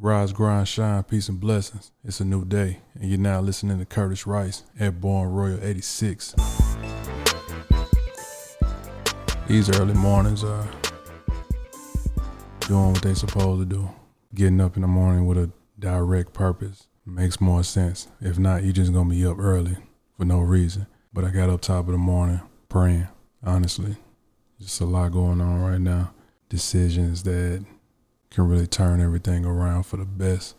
Rise, grind, shine, peace and blessings. It's a new day, and you're now listening to Curtis Rice at Born Royal 86. These early mornings are doing what they supposed to do. Getting up in the morning with a direct purpose makes more sense. If not, you're just gonna be up early for no reason. But I got up top of the morning praying, honestly. Just a lot going on right now. Decisions that can really turn everything around for the best.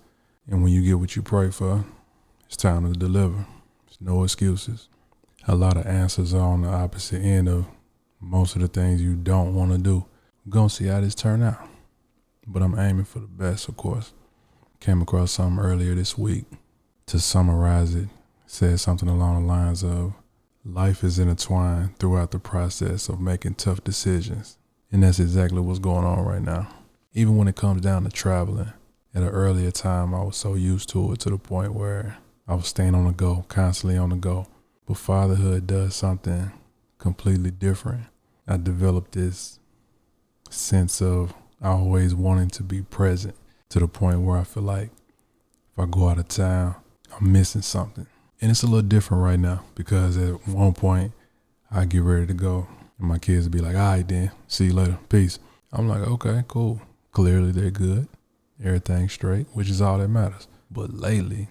And when you get what you pray for, it's time to deliver. There's no excuses. A lot of answers are on the opposite end of most of the things you don't want to do. We're going to see how this turn out. But I'm aiming for the best, of course. Came across something earlier this week. To summarize it, said something along the lines of, life is intertwined throughout the process of making tough decisions. And that's exactly what's going on right now. Even when it comes down to traveling, at an earlier time, I was so used to it to the point where I was staying on the go, constantly on the go. But fatherhood does something completely different. I developed this sense of always wanting to be present to the point where I feel like if I go out of town, I'm missing something. And it's a little different right now because at one point I get ready to go and my kids will be like, all right then, see you later, peace. I'm like, okay, cool. Clearly they're good, everything's straight, which is all that matters. But lately,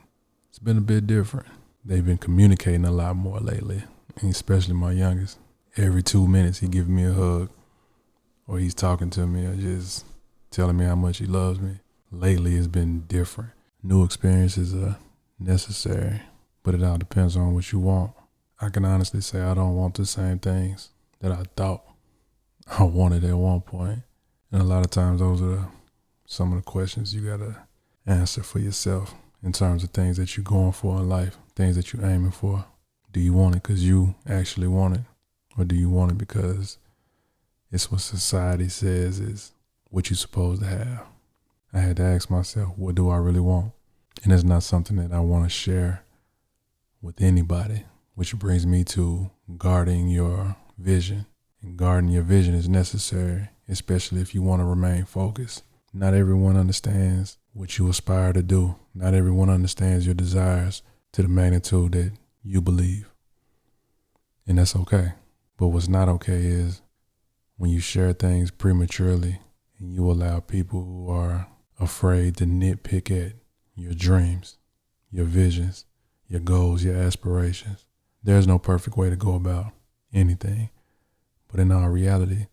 it's been a bit different. They've been communicating a lot more lately, and especially my youngest. Every 2 minutes he gives me a hug, or he's talking to me, or just telling me how much he loves me. Lately it's been different. New experiences are necessary, but it all depends on what you want. I can honestly say I don't want the same things that I thought I wanted at one point. And a lot of times those are some of the questions you gotta answer for yourself in terms of things that you're going for in life, things that you're aiming for. Do you want it because you actually want it? Or do you want it because it's what society says is what you're supposed to have? I had to ask myself, what do I really want? And it's not something that I want to share with anybody, which brings me to guarding your vision. And guarding your vision is necessary, especially if you want to remain focused. Not everyone understands what you aspire to do. Not everyone understands your desires to the magnitude that you believe. And that's okay. But what's not okay is when you share things prematurely and you allow people who are afraid to nitpick at your dreams, your visions, your goals, your aspirations. There's no perfect way to go about anything. But in our reality,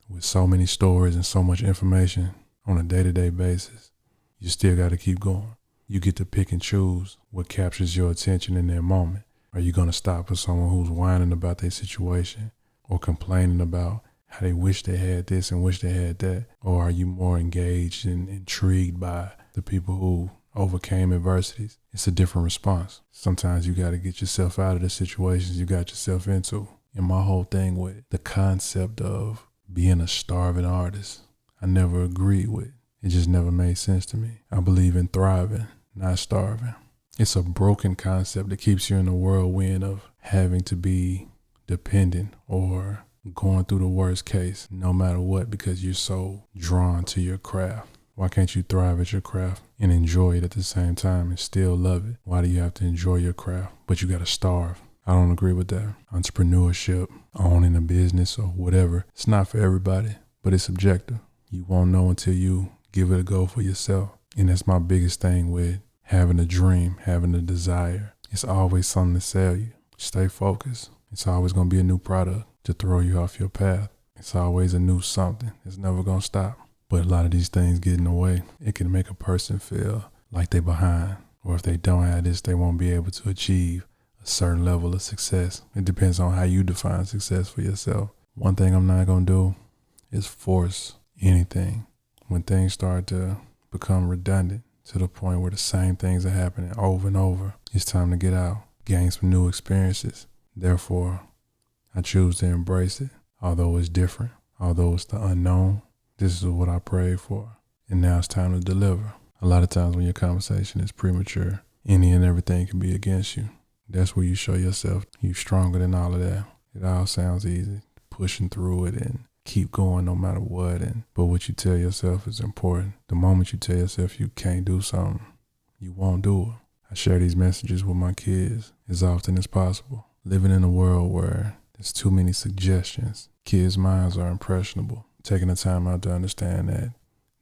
with so many stories and so much information on a day-to-day basis, you still got to keep going. You get to pick and choose what captures your attention in that moment. Are you going to stop for someone who's whining about their situation or complaining about how they wish they had this and wish they had that? Or are you more engaged and intrigued by the people who overcame adversities? It's a different response. Sometimes you got to get yourself out of the situations you got yourself into. And my whole thing with the concept of being a starving artist, I never agreed with. It just never made sense to me. I believe in thriving, not starving. It's a broken concept that keeps you in the whirlwind of having to be dependent or going through the worst case no matter what because you're so drawn to your craft. Why can't you thrive at your craft and enjoy it at the same time and still love it? Why do you have to enjoy your craft, but you got to starve? I don't agree with that. Entrepreneurship, owning a business or whatever, it's not for everybody, but it's subjective. You won't know until you give it a go for yourself. And that's my biggest thing with having a dream, having a desire. It's always something to sell you. Stay focused. It's always going to be a new product to throw you off your path. It's always a new something. It's never going to stop. But a lot of these things get in the way. It can make a person feel like they're behind, or if they don't have this, they won't be able to achieve a certain level of success. It depends on how you define success for yourself. One thing I'm not going to do is force anything. When things start to become redundant to the point where the same things are happening over and over, it's time to get out, gain some new experiences. Therefore, I choose to embrace it, although it's different, although it's the unknown. This is what I prayed for, and now it's time to deliver. A lot of times when your conversation is premature, any and everything can be against you. That's where you show yourself you're stronger than all of that. It all sounds easy, pushing through it and keep going no matter what. But what you tell yourself is important. The moment you tell yourself you can't do something, you won't do it. I share these messages with my kids as often as possible. Living in a world where there's too many suggestions, kids' minds are impressionable. Taking the time out to understand that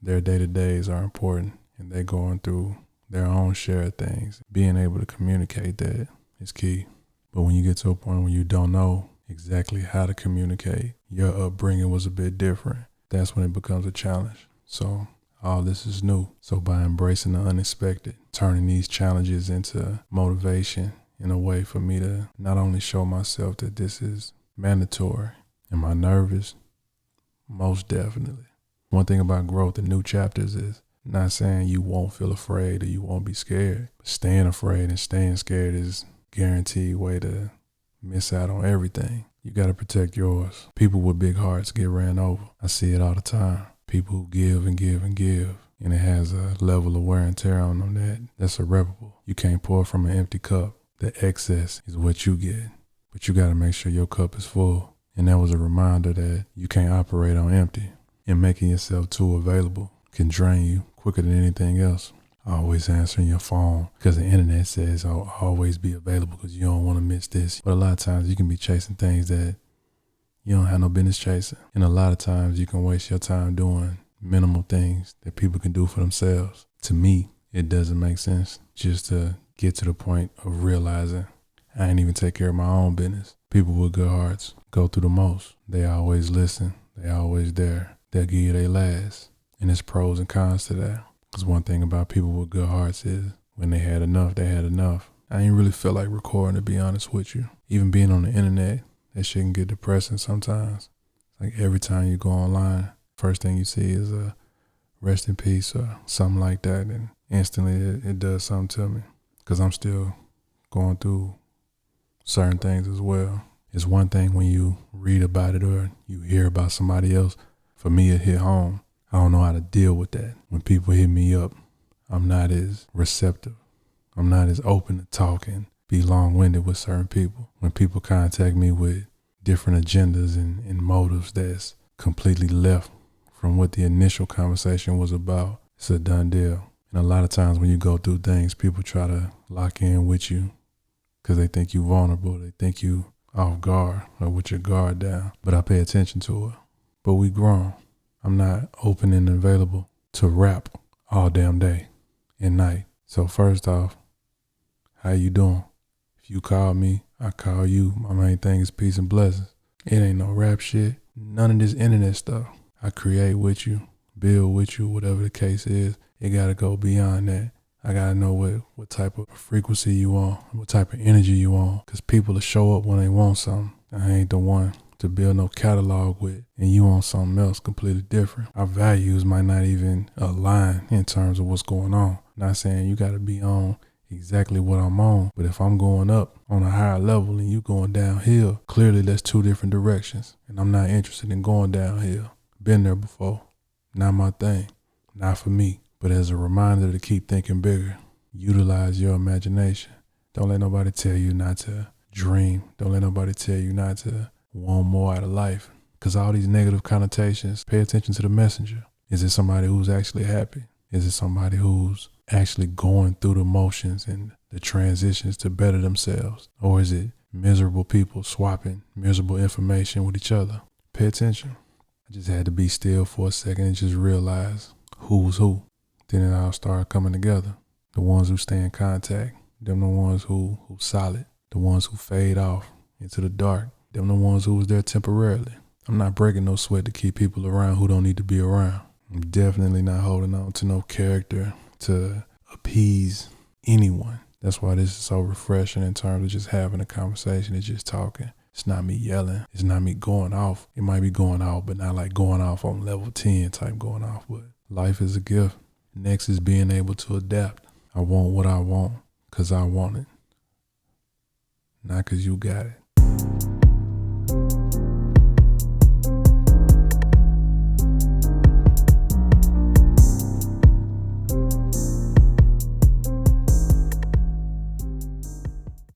their day-to-days are important and they're going through their own share of things. Being able to communicate that is key. But when you get to a point where you don't know exactly how to communicate, your upbringing was a bit different, that's when it becomes a challenge. So all this is new. So by embracing the unexpected, turning these challenges into motivation in a way for me to not only show myself that this is mandatory. Am I nervous? Most definitely. One thing about growth and new chapters is not saying you won't feel afraid or you won't be scared. But staying afraid and staying scared is a guaranteed way to miss out on everything. You got to protect yours. People with big hearts get ran over. I see it all the time. People who give and give and give, and it has a level of wear and tear on them that's irreparable. You can't pour from an empty cup. The excess is what you get, but you got to make sure your cup is full. And that was a reminder that you can't operate on empty, and making yourself too available can drain you quicker than anything else. Always answering your phone because the internet says I'll always be available because you don't want to miss this. But a lot of times you can be chasing things that you don't have no business chasing. And a lot of times you can waste your time doing minimal things that people can do for themselves. To me, it doesn't make sense just to get to the point of realizing I ain't even take care of my own business. People with good hearts go through the most. They always listen. They always there. They'll give you their last. And there's pros and cons to that. Because one thing about people with good hearts is when they had enough, they had enough. I ain't really feel like recording, to be honest with you. Even being on the internet, that shit can get depressing sometimes. Like every time you go online, first thing you see is a rest in peace or something like that. And instantly it does something to me because I'm still going through certain things as well. It's one thing when you read about it or you hear about somebody else. For me, it hit home. I don't know how to deal with that. When people hit me up, I'm not as receptive. I'm not as open to talk and be long-winded with certain people. When people contact me with different agendas and motives that's completely left from what the initial conversation was about, it's a done deal. And a lot of times when you go through things, people try to lock in with you because they think you vulnerable. They think you off guard or with your guard down. But I pay attention to it. But we grown. I'm not open and available to rap all damn day and night. So first off, how you doing? If you call me, I call you. My main thing is peace and blessings. It ain't no rap shit. None of this internet stuff. I create with you, build with you, whatever the case is. It gotta go beyond that. I gotta know what type of frequency you on, what type of energy you on. Cause people will show up when they want something. I ain't the one to build no catalog with, and you want something else completely different. Our values might not even align in terms of what's going on. Not saying you gotta be on exactly what I'm on, but if I'm going up on a higher level and you going downhill, clearly that's two different directions, and I'm not interested in going downhill. Been there before. Not my thing. Not for me. But as a reminder to keep thinking bigger, utilize your imagination. Don't let nobody tell you not to dream. Don't let nobody tell you not to want more out of life. Because all these negative connotations, pay attention to the messenger. Is it somebody who's actually happy? Is it somebody who's actually going through the motions and the transitions to better themselves? Or is it miserable people swapping miserable information with each other? Pay attention. I just had to be still for a second and just realize who's who. Then it all started coming together. The ones who stay in contact, them the ones who solid. The ones who fade off into the dark, them the ones who was there temporarily. I'm not breaking no sweat to keep people around who don't need to be around. I'm definitely not holding on to no character to appease anyone. That's why this is so refreshing in terms of just having a conversation and just talking. It's not me yelling. It's not me going off. It might be going off, but not like going off on level 10 type going off. But life is a gift. Next is being able to adapt. I want what I want because I want it. Not because you got it.